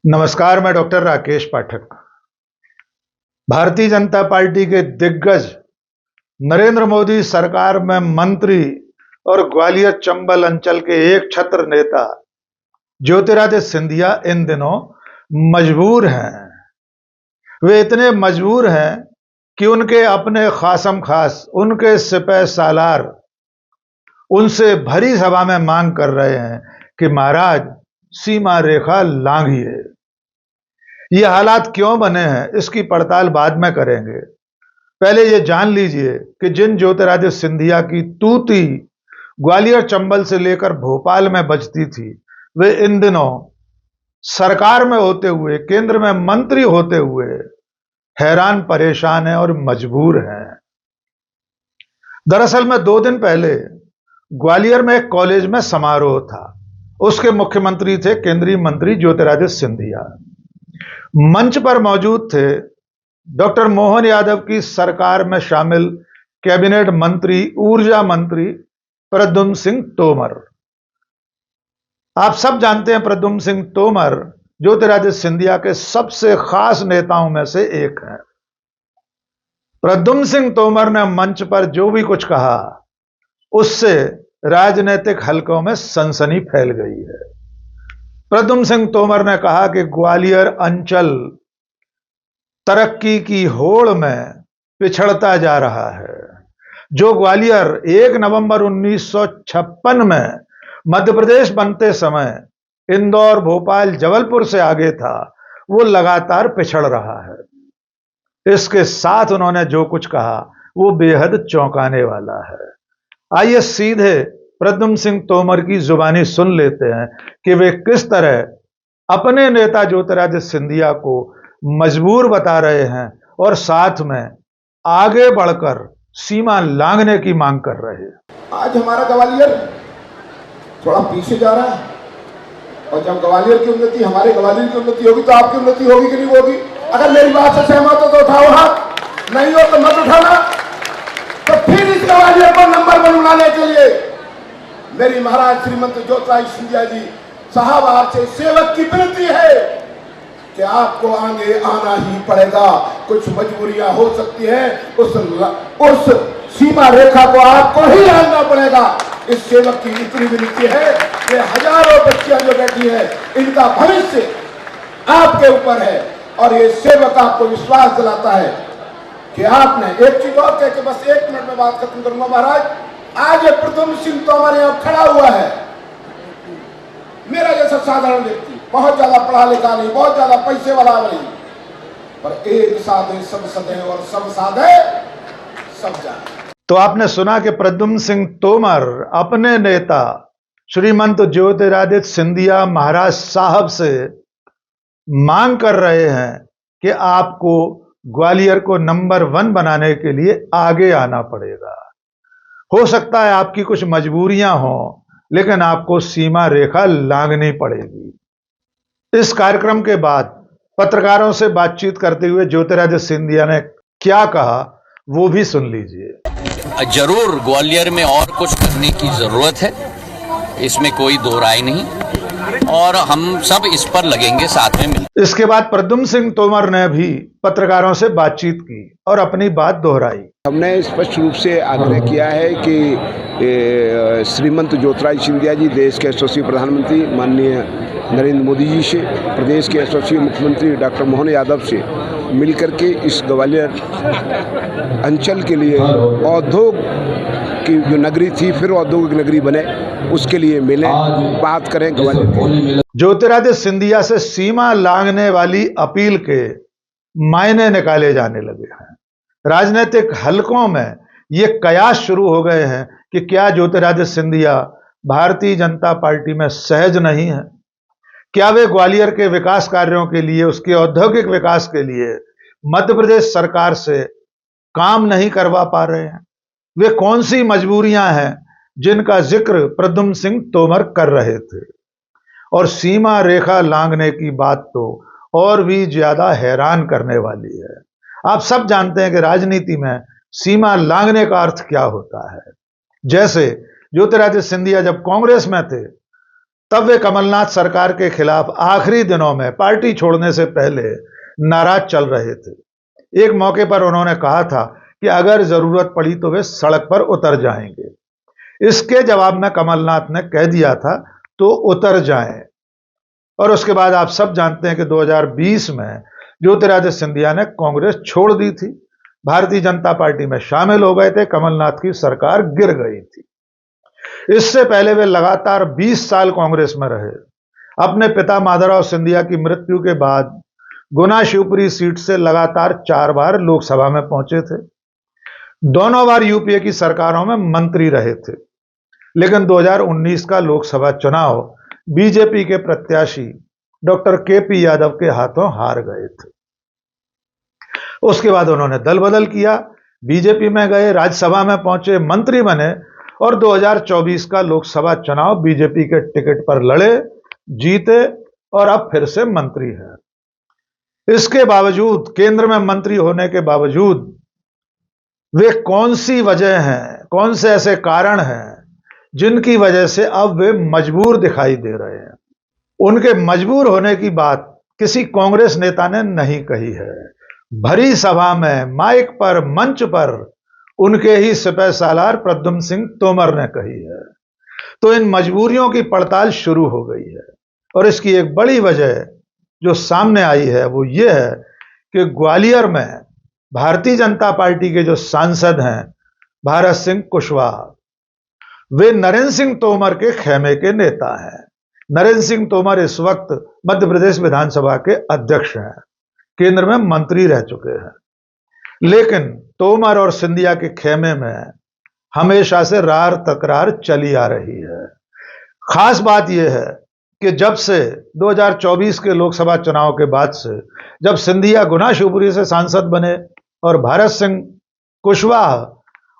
नमस्कार, मैं डॉक्टर राकेश पाठक। भारतीय जनता पार्टी के दिग्गज नरेंद्र मोदी सरकार में मंत्री और ग्वालियर चंबल अंचल के एक छत्र नेता ज्योतिरादित्य सिंधिया इन दिनों मजबूर हैं। वे इतने मजबूर हैं कि उनके अपने खासम खास, उनके सिपह सालार उनसे भरी सभा में मांग कर रहे हैं कि महाराज सीमा रेखा लांघिए। ये हालात क्यों बने हैं, इसकी पड़ताल बाद में करेंगे। पहले ये जान लीजिए कि जिन ज्योतिरादित्य सिंधिया की तूती ग्वालियर चंबल से लेकर भोपाल में बजती थी, वे इन दिनों सरकार में होते हुए, केंद्र में मंत्री होते हुए हैरान परेशान हैं और मजबूर हैं। दरअसल में 2 दिन पहले ग्वालियर में एक कॉलेज में समारोह था। उसके मुख्यमंत्री थे केंद्रीय मंत्री ज्योतिरादित्य सिंधिया। मंच पर मौजूद थे डॉक्टर मोहन यादव की सरकार में शामिल कैबिनेट मंत्री, ऊर्जा मंत्री प्रद्युम्न सिंह तोमर। आप सब जानते हैं, प्रद्युम्न सिंह तोमर ज्योतिरादित्य सिंधिया के सबसे खास नेताओं में से एक हैं। प्रद्युम्न सिंह तोमर ने मंच पर जो भी कुछ कहा, उससे राजनीतिक हलकों में सनसनी फैल गई है। प्रद्युम्न सिंह तोमर ने कहा कि ग्वालियर अंचल तरक्की की होड़ में पिछड़ता जा रहा है। जो ग्वालियर 1 नवंबर 1956 में मध्य प्रदेश बनते समय इंदौर, भोपाल, जबलपुर से आगे था, वो लगातार पिछड़ रहा है। इसके साथ उन्होंने जो कुछ कहा वो बेहद चौंकाने वाला है। आइए सीधे प्रद्युम्न सिंह तोमर की जुबानी सुन लेते हैं कि वे किस तरह अपने नेता ज्योतिरादित्य सिंधिया को मजबूर बता रहे हैं और साथ में आगे बढ़कर सीमा लांघने की मांग कर रहे हैं। आज हमारा ग्वालियर थोड़ा पीछे जा रहा है, और जब ग्वालियर की उन्नति, हमारे ग्वालियर की उन्नति होगी तो आपकी उन्नति होगी कि नहीं होगी? अगर मेरी बात से सहमत हो तो उठाओ हाथ, नहीं हो तो मत उठाना। तो फिर इस ग्वालियर को नंबर 1 बनाने के लिए मेरी महाराज श्रीमंत ज्योतिरादित्य सिंधिया जी साहब आपसे सेवक की विनती है कि आपको आगे आना ही पड़ेगा। कुछ मजबूरियां हो सकती हैं, उस सीमा रेखा को आपको ही लांघना पड़ेगा। इस सेवक की इतनी विनती है कि हजारों बच्चियां जो बैठी हैं, इनका भविष्य आपके ऊपर है, और ये सेवक आपको विश्वास दिलाता है कि आपने एक चीज और कह के बस 1 मिनट में बात खत्म करूंगा। महाराज, आज ये प्रद्युम्न सिंह तोमर यहां खड़ा हुआ है, मेरा जैसा साधारण व्यक्ति, बहुत ज्यादा पढ़ा लिखा नहीं, बहुत ज्यादा पैसे वाला नहीं, पर एक साधे सब सधे और सब साधे सब जाने। तो आपने सुना कि प्रद्युम्न सिंह तोमर अपने नेता श्रीमंत ज्योतिरादित्य सिंधिया महाराज साहब से मांग कर रहे हैं कि आपको ग्वालियर को नंबर 1 बनाने के लिए आगे आना पड़ेगा। हो सकता है आपकी कुछ मजबूरियां हों, लेकिन आपको सीमा रेखा लांघनी पड़ेगी। इस कार्यक्रम के बाद पत्रकारों से बातचीत करते हुए ज्योतिरादित्य सिंधिया ने क्या कहा, वो भी सुन लीजिए। जरूर ग्वालियर में और कुछ करने की जरूरत है, इसमें कोई दो राय नहीं, और हम सब इस पर लगेंगे साथ में मिलकर। इसके बाद प्रद्युम्न सिंह तोमर ने भी पत्रकारों से बातचीत की और अपनी बात दोहराई। हमने स्पष्ट रूप से आग्रह किया है कि श्रीमंत ज्योतिरादित्य सिंधिया जी देश के यशस्वी प्रधानमंत्री माननीय नरेंद्र मोदी जी से, प्रदेश के यशस्वी मुख्यमंत्री डॉक्टर मोहन यादव से मिलकर के इस ग्वालियर अंचल के लिए औद्योग की जो नगरी थी फिर औद्योगिक नगरी बने, उसके लिए मिले, बात करें ग्वालियर। ज्योतिरादित्य सिंधिया से सीमा लांघने वाली अपील के मायने निकाले जाने लगे हैं। राजनीतिक हलकों में ये कयास शुरू हो गए हैं कि क्या ज्योतिरादित्य सिंधिया भारतीय जनता पार्टी में सहज नहीं है? क्या वे ग्वालियर के विकास कार्यों के लिए, उसके औद्योगिक विकास के लिए मध्य प्रदेश सरकार से काम नहीं करवा पा रहे हैं? वे कौन सी मजबूरियां हैं जिनका जिक्र प्रद्युम्न सिंह तोमर कर रहे थे? और सीमा रेखा लांघने की बात तो और भी ज्यादा हैरान करने वाली है। आप सब जानते हैं कि राजनीति में सीमा लांघने का अर्थ क्या होता है। जैसे ज्योतिरादित्य सिंधिया जब कांग्रेस में थे तब वे कमलनाथ सरकार के खिलाफ आखिरी दिनों में पार्टी छोड़ने से पहले नाराज चल रहे थे। एक मौके पर उन्होंने कहा था कि अगर जरूरत पड़ी तो वे सड़क पर उतर जाएंगे। इसके जवाब में कमलनाथ ने कह दिया था तो उतर जाएं। और उसके बाद आप सब जानते हैं कि 2020 में ज्योतिरादित्य सिंधिया ने कांग्रेस छोड़ दी थी, भारतीय जनता पार्टी में शामिल हो गए थे, कमलनाथ की सरकार गिर गई थी। इससे पहले वे लगातार 20 साल कांग्रेस में रहे। अपने पिता माधवराव सिंधिया की मृत्यु के बाद गुना शिवपुरी सीट से लगातार 4 बार लोकसभा में पहुंचे थे। दोनों बार यूपीए की सरकारों में मंत्री रहे थे, लेकिन 2019 का लोकसभा चुनाव बीजेपी के प्रत्याशी डॉक्टर केपी यादव के हाथों हार गए थे। उसके बाद उन्होंने दल बदल किया, बीजेपी में गए, राज्यसभा में पहुंचे, मंत्री बने और 2024 का लोकसभा चुनाव बीजेपी के टिकट पर लड़े, जीते और अब फिर से मंत्री हैं। इसके बावजूद, केंद्र में मंत्री होने के बावजूद, वे कौन सी वजह हैं, कौन से ऐसे कारण हैं जिनकी वजह से अब वे मजबूर दिखाई दे रहे हैं? उनके मजबूर होने की बात किसी कांग्रेस नेता ने नहीं कही है। भरी सभा में, माइक पर, मंच पर उनके ही सिपह सालार प्रद्युम्न सिंह तोमर ने कही है। तो इन मजबूरियों की पड़ताल शुरू हो गई है और इसकी एक बड़ी वजह जो सामने आई है वो ये है कि ग्वालियर में भारतीय जनता पार्टी के जो सांसद हैं भारत सिंह कुशवाहा, वे नरेंद्र सिंह तोमर के खेमे के नेता हैं। नरेंद्र सिंह तोमर इस वक्त मध्य प्रदेश विधानसभा के अध्यक्ष हैं, केंद्र में मंत्री रह चुके हैं, लेकिन तोमर और सिंधिया के खेमे में हमेशा से रार तकरार चली आ रही है। खास बात यह है कि जब से 2024 के लोकसभा चुनाव के बाद से, जब सिंधिया गुना शिवपुरी से सांसद बने और भारत सिंह कुशवाहा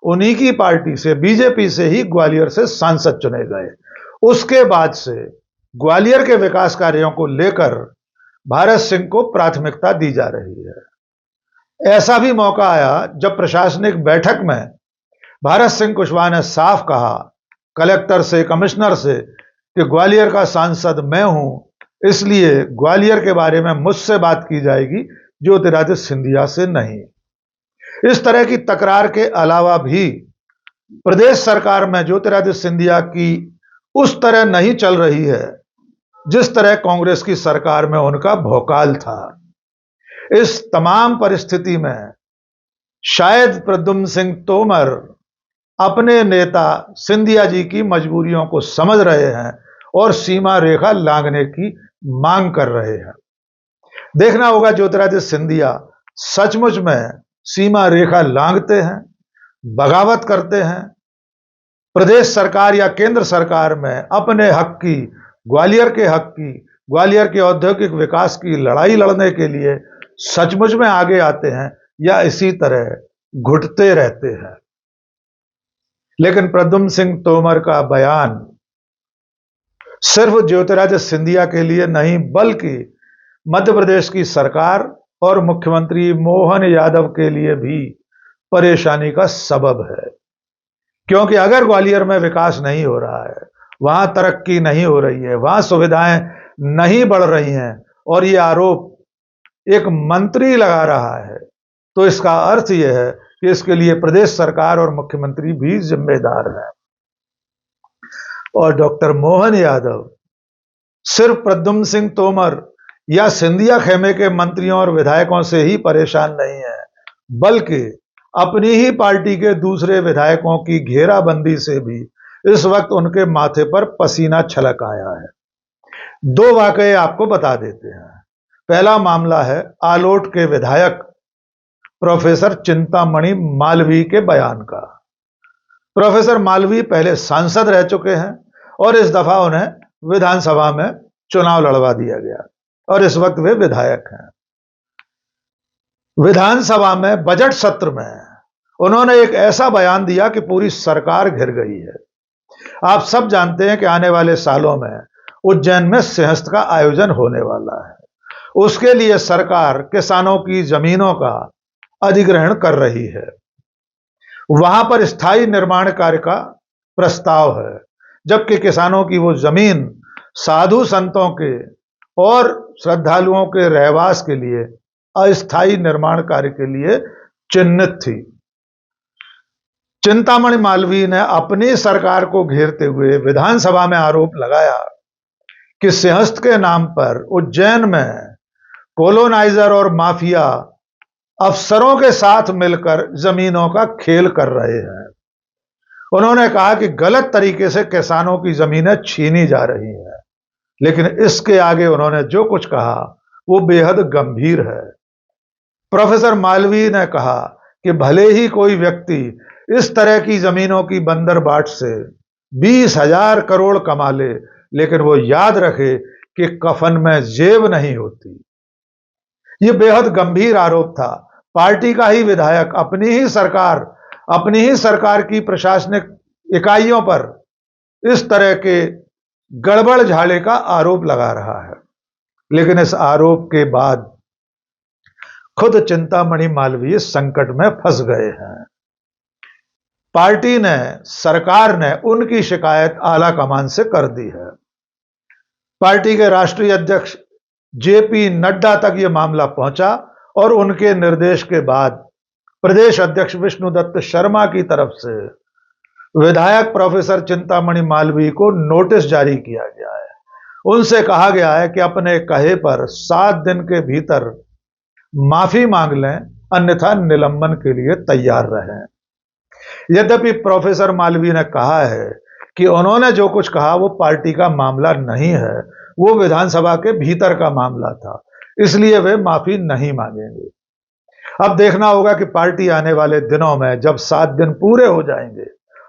उन्हीं की पार्टी से, बीजेपी से ही ग्वालियर से सांसद चुने गए, उसके बाद से ग्वालियर के विकास कार्यों को लेकर भारत सिंह को प्राथमिकता दी जा रही है। ऐसा भी मौका आया जब प्रशासनिक बैठक में भारत सिंह कुशवाहा ने साफ कहा कलेक्टर से, कमिश्नर से कि ग्वालियर का सांसद मैं हूं, इसलिए ग्वालियर के बारे में मुझसे बात की जाएगी, ज्योतिरादित्य सिंधिया से नहीं। इस तरह की तकरार के अलावा भी प्रदेश सरकार में ज्योतिरादित्य सिंधिया की उस तरह नहीं चल रही है जिस तरह कांग्रेस की सरकार में उनका भौकाल था। इस तमाम परिस्थिति में शायद प्रद्युम्न सिंह तोमर अपने नेता सिंधिया जी की मजबूरियों को समझ रहे हैं और सीमा रेखा लांघने की मांग कर रहे हैं। देखना होगा ज्योतिरादित्य सिंधिया सचमुच में सीमा रेखा लांघते हैं, बगावत करते हैं, प्रदेश सरकार या केंद्र सरकार में अपने हक की, ग्वालियर के हक की, ग्वालियर के औद्योगिक विकास की लड़ाई लड़ने के लिए सचमुच में आगे आते हैं या इसी तरह घुटते रहते हैं। लेकिन प्रद्युम्न सिंह तोमर का बयान सिर्फ ज्योतिरादित्य सिंधिया के लिए नहीं बल्कि मध्य प्रदेश की सरकार और मुख्यमंत्री मोहन यादव के लिए भी परेशानी का सबब है, क्योंकि अगर ग्वालियर में विकास नहीं हो रहा है, वहां तरक्की नहीं हो रही है, वहां सुविधाएं नहीं बढ़ रही हैं और ये आरोप एक मंत्री लगा रहा है, तो इसका अर्थ यह है कि इसके लिए प्रदेश सरकार और मुख्यमंत्री भी जिम्मेदार है। और डॉक्टर मोहन यादव सिर्फ प्रद्युम्न सिंह तोमर या सिंधिया खेमे के मंत्रियों और विधायकों से ही परेशान नहीं है, बल्कि अपनी ही पार्टी के दूसरे विधायकों की घेराबंदी से भी इस वक्त उनके माथे पर पसीना छलक आया है। 2 वाकये आपको बता देते हैं। पहला मामला है आलोट के विधायक प्रोफेसर चिंतामणि मालवीय के बयान का। प्रोफेसर मालवीय पहले सांसद रह चुके हैं और इस दफा उन्हें विधानसभा में चुनाव लड़वा दिया गया और इस वक्त वे विधायक हैं। विधानसभा में बजट सत्र में उन्होंने एक ऐसा बयान दिया कि पूरी सरकार घिर गई है। आप सब जानते हैं कि आने वाले सालों में उज्जैन में सिंहस्थ का आयोजन होने वाला है। उसके लिए सरकार किसानों की जमीनों का अधिग्रहण कर रही है। वहां पर स्थायी निर्माण कार्य का प्रस्ताव है, जबकि किसानों की वो जमीन साधु संतों के और श्रद्धालुओं के रहवास के लिए अस्थायी निर्माण कार्य के लिए चिन्हित थी। चिंतामणि मालवीय ने अपनी सरकार को घेरते हुए विधानसभा में आरोप लगाया कि सिंहस्थ के नाम पर उज्जैन में कोलोनाइजर और माफिया अफसरों के साथ मिलकर जमीनों का खेल कर रहे हैं। उन्होंने कहा कि गलत तरीके से किसानों की जमीनें छीनी जा रही हैं, लेकिन इसके आगे उन्होंने जो कुछ कहा वो बेहद गंभीर है। प्रोफेसर मालवीय ने कहा कि भले ही कोई व्यक्ति इस तरह की जमीनों की बंदरबाट से 20,000 करोड़ कमा ले, लेकिन वो याद रखे कि कफन में जेब नहीं होती। ये बेहद गंभीर आरोप था। पार्टी का ही विधायक अपनी ही सरकार की प्रशासनिक इकाइयों पर इस तरह के गड़बड़ झाड़े का आरोप लगा रहा है। लेकिन इस आरोप के बाद खुद चिंतामणि मालवीय संकट में फंस गए हैं। पार्टी ने, सरकार ने उनकी शिकायत आला कमान से कर दी है। पार्टी के राष्ट्रीय अध्यक्ष जेपी नड्डा तक यह मामला पहुंचा और उनके निर्देश के बाद प्रदेश अध्यक्ष विष्णुदत्त शर्मा की तरफ से विधायक प्रोफेसर चिंतामणि मालवीय को नोटिस जारी किया गया है। उनसे कहा गया है कि अपने कहे पर 7 दिन के भीतर माफी मांग लें, अन्यथा निलंबन के लिए तैयार रहें। यद्यपि प्रोफेसर मालवीय ने कहा है कि उन्होंने जो कुछ कहा वो पार्टी का मामला नहीं है, वो विधानसभा के भीतर का मामला था, इसलिए वे माफी नहीं मांगेंगे। अब देखना होगा कि पार्टी आने वाले दिनों में जब 7 दिन पूरे हो जाएंगे,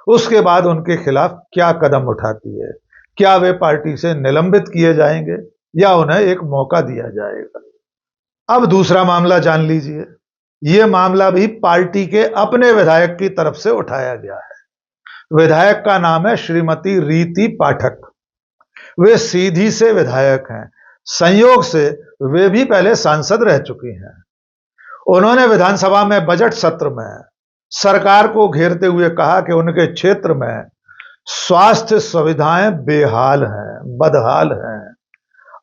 उसके बाद उनके खिलाफ क्या कदम उठाती है। क्या वे पार्टी से निलंबित किए जाएंगे या उन्हें एक मौका दिया जाएगा। अब दूसरा मामला जान लीजिए। यह मामला भी पार्टी के अपने विधायक की तरफ से उठाया गया है। विधायक का नाम है श्रीमती रीति पाठक। वे सीधी से विधायक हैं। संयोग से वे भी पहले सांसद रह चुकी हैं। उन्होंने विधानसभा में बजट सत्र में सरकार को घेरते हुए कहा कि उनके क्षेत्र में स्वास्थ्य सुविधाएं बेहाल हैं, बदहाल हैं।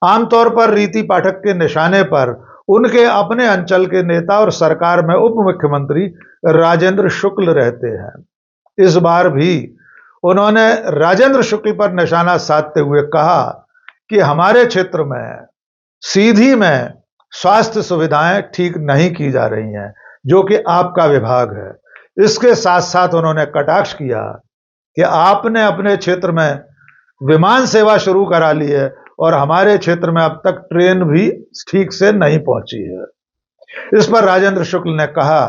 आमतौर पर रीति पाठक के निशाने पर उनके अपने अंचल के नेता और सरकार में उप मुख्यमंत्री राजेंद्र शुक्ल रहते हैं। इस बार भी उन्होंने राजेंद्र शुक्ल पर निशाना साधते हुए कहा कि हमारे क्षेत्र में सीधी में स्वास्थ्य सुविधाएं ठीक नहीं की जा रही हैं, जो कि आपका विभाग है। इसके साथ साथ उन्होंने कटाक्ष किया कि आपने अपने क्षेत्र में विमान सेवा शुरू करा ली है और हमारे क्षेत्र में अब तक ट्रेन भी ठीक से नहीं पहुंची है। इस पर राजेंद्र शुक्ल ने कहा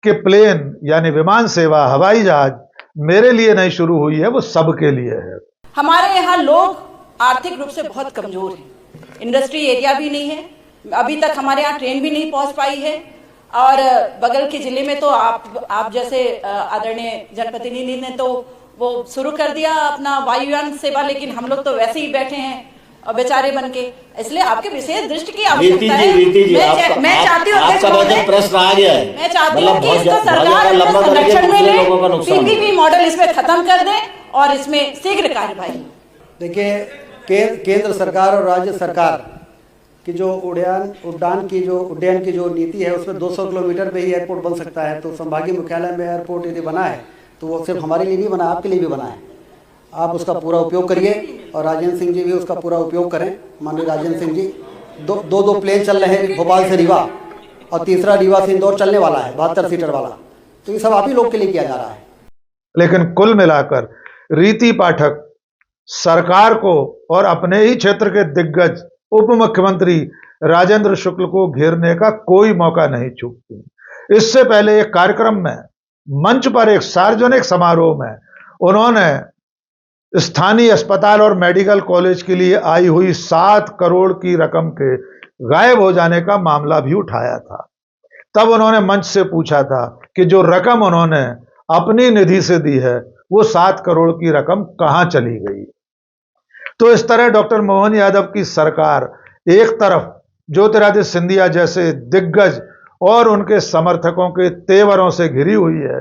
कि प्लेन यानी विमान सेवा, हवाई जहाज मेरे लिए नहीं शुरू हुई है, वो सबके लिए है। हमारे यहाँ लोग आर्थिक रूप से बहुत कमजोर हैं। इंडस्ट्री एरिया भी नहीं है, अभी तक हमारे यहाँ ट्रेन भी नहीं पहुंच पाई है। और बगल के जिले में तो आप जैसे आदरणीय जनप्रतिनिधि ने तो वो शुरू कर दिया अपना वायुयान सेवा, लेकिन हम लोग तो वैसे ही बैठे हैं बेचारे बन के। इसलिए आपके विशेष दृष्टि की आवश्यकता है। मैं चाहती हूँ मैं चाहती हूँ कि इसको सरकार संरक्षण में ले, पीपीपी मॉडल इसमें खत्म कर दे और इसमें शीघ्र कार्यवाही। देखिए, केंद्र सरकार और राज्य सरकार की जो उड्डयन की जो नीति है, उसमें 200 किलोमीटर पे ही एयरपोर्ट बन सकता है। तो संभागीय मुख्यालय में एयरपोर्ट यदि बना है तो वो सिर्फ हमारे लिए नहीं बना, आपके लिए भी बना है। आप उसका पूरा उपयोग करिए और राजेंद्र सिंह जी भी उसका पूरा उपयोग करें। माननीय राजेंद्र सिंह जी, दो प्लेन चल रहे हैं भोपाल से रीवा और तीसरा रीवा से इंदौर चलने वाला है 72 सीटर वाला। तो ये सब आप ही लोग के लिए किया जा रहा है। लेकिन कुल मिलाकर रीति पाठक सरकार को और अपने ही क्षेत्र के दिग्गज उप मुख्यमंत्री राजेंद्र शुक्ल को घेरने का कोई मौका नहीं चूकती। इससे पहले एक कार्यक्रम में मंच पर एक सार्वजनिक समारोह में उन्होंने स्थानीय अस्पताल और मेडिकल कॉलेज के लिए आई हुई 7 करोड़ की रकम के गायब हो जाने का मामला भी उठाया था। तब उन्होंने मंच से पूछा था कि जो रकम उन्होंने अपनी निधि से दी है वो 7 करोड़ की रकम कहां चली गई। तो इस तरह डॉक्टर मोहन यादव की सरकार एक तरफ ज्योतिरादित्य सिंधिया जैसे दिग्गज और उनके समर्थकों के तेवरों से घिरी हुई है,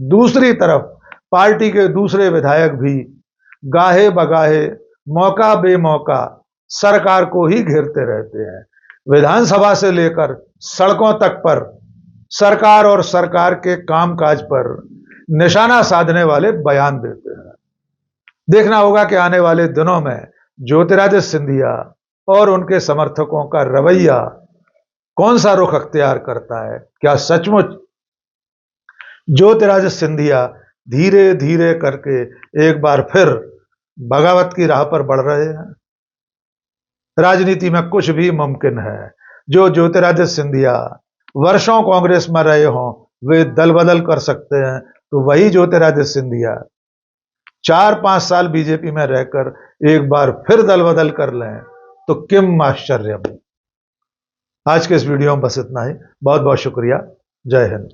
दूसरी तरफ पार्टी के दूसरे विधायक भी गाहे बगाहे मौका बेमौका सरकार को ही घेरते रहते हैं। विधानसभा से लेकर सड़कों तक पर सरकार और सरकार के कामकाज पर निशाना साधने वाले बयान देते हैं। देखना होगा कि आने वाले दिनों में ज्योतिरादित्य सिंधिया और उनके समर्थकों का रवैया कौन सा रुख अख्तियार करता है। क्या सचमुच ज्योतिरादित्य सिंधिया धीरे धीरे करके एक बार फिर बगावत की राह पर बढ़ रहे हैं? राजनीति में कुछ भी मुमकिन है। जो ज्योतिरादित्य सिंधिया वर्षों कांग्रेस में रहे हों वे दल बदल कर सकते हैं, तो वही ज्योतिरादित्य सिंधिया 4-5 साल बीजेपी में रहकर एक बार फिर दल बदल कर लें तो किम आश्चर्य। आज के इस वीडियो में बस इतना ही। बहुत बहुत शुक्रिया। जय हिंद।